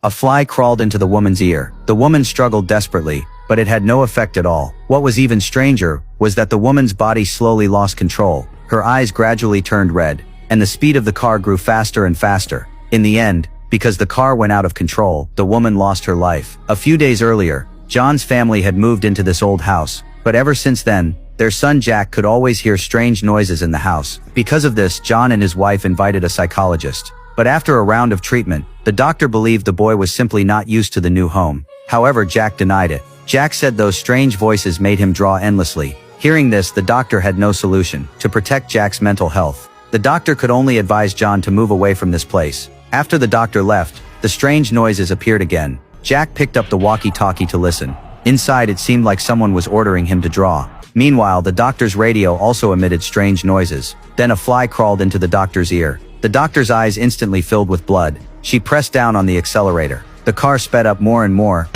A fly crawled into the woman's ear. The woman struggled desperately, but it had no effect at all. What was even stranger was that the woman's body slowly lost control. Her eyes gradually turned red, and the speed of the car grew faster and faster. In the end, because the car went out of control, the woman lost her life. A few days earlier, John's family had moved into this old house, but ever since then, their son Jack could always hear strange noises in the house. Because of this, John and his wife invited a psychologist. But after a round of treatment, the doctor believed the boy was simply not used to the new home. However, Jack denied it. Jack said those strange voices made him draw endlessly. Hearing this, the doctor had no solution. To protect Jack's mental health, the doctor could only advise John to move away from this place. After the doctor left, the strange noises appeared again. Jack picked up the walkie-talkie to listen. Inside, it seemed like someone was ordering him to draw. Meanwhile, the doctor's radio also emitted strange noises. Then a fly crawled into the doctor's ear. The doctor's eyes instantly filled with blood. She pressed down on the accelerator. The car sped up more and more.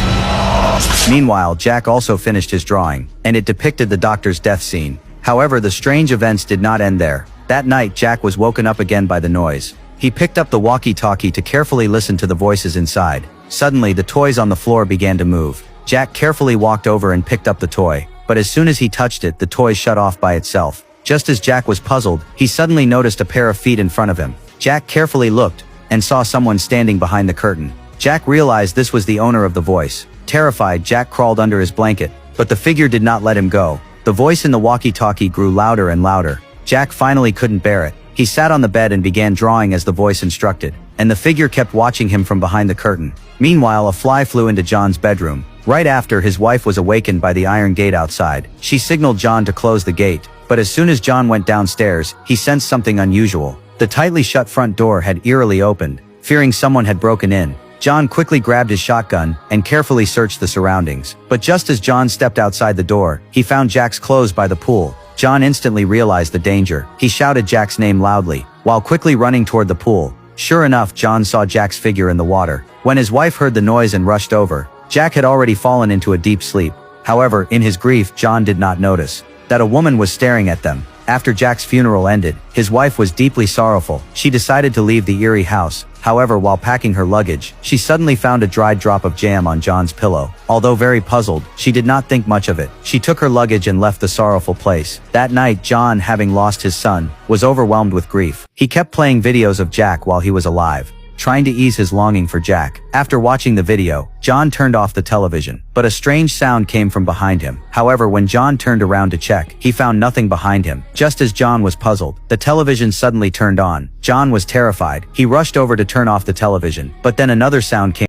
Meanwhile, Jack also finished his drawing, and it depicted the doctor's death scene. However, the strange events did not end there. That night, Jack was woken up again by the noise. He picked up the walkie-talkie to carefully listen to the voices inside. Suddenly, the toys on the floor began to move. Jack carefully walked over and picked up the toy, but as soon as he touched it, the toy shut off by itself. Just as Jack was puzzled, he suddenly noticed a pair of feet in front of him. Jack carefully looked, and saw someone standing behind the curtain. Jack realized this was the owner of the voice. Terrified, Jack crawled under his blanket, but the figure did not let him go. The voice in the walkie-talkie grew louder and louder. Jack finally couldn't bear it. He sat on the bed and began drawing as the voice instructed, and the figure kept watching him from behind the curtain. Meanwhile, a fly flew into John's bedroom. Right after, his wife was awakened by the iron gate outside. She signaled John to close the gate, but as soon as John went downstairs, he sensed something unusual. The tightly shut front door had eerily opened. Fearing someone had broken in, John quickly grabbed his shotgun and carefully searched the surroundings. But just as John stepped outside the door, he found Jack's clothes by the pool. John instantly realized the danger. He shouted Jack's name loudly, while quickly running toward the pool. Sure enough, John saw Jack's figure in the water. When his wife heard the noise and rushed over, Jack had already fallen into a deep sleep. However, in his grief, John did not notice that a woman was staring at them. After Jack's funeral ended, his wife was deeply sorrowful. She decided to leave the eerie house. However, while packing her luggage, she suddenly found a dried drop of jam on John's pillow. Although very puzzled, she did not think much of it. She took her luggage and left the sorrowful place. That night, John, having lost his son, was overwhelmed with grief. He kept playing videos of Jack while he was alive, trying to ease his longing for Jack. After watching the video, John turned off the television, but a strange sound came from behind him. However, when John turned around to check, he found nothing behind him. Just as John was puzzled, the television suddenly turned on. John was terrified. He rushed over to turn off the television, but then another sound came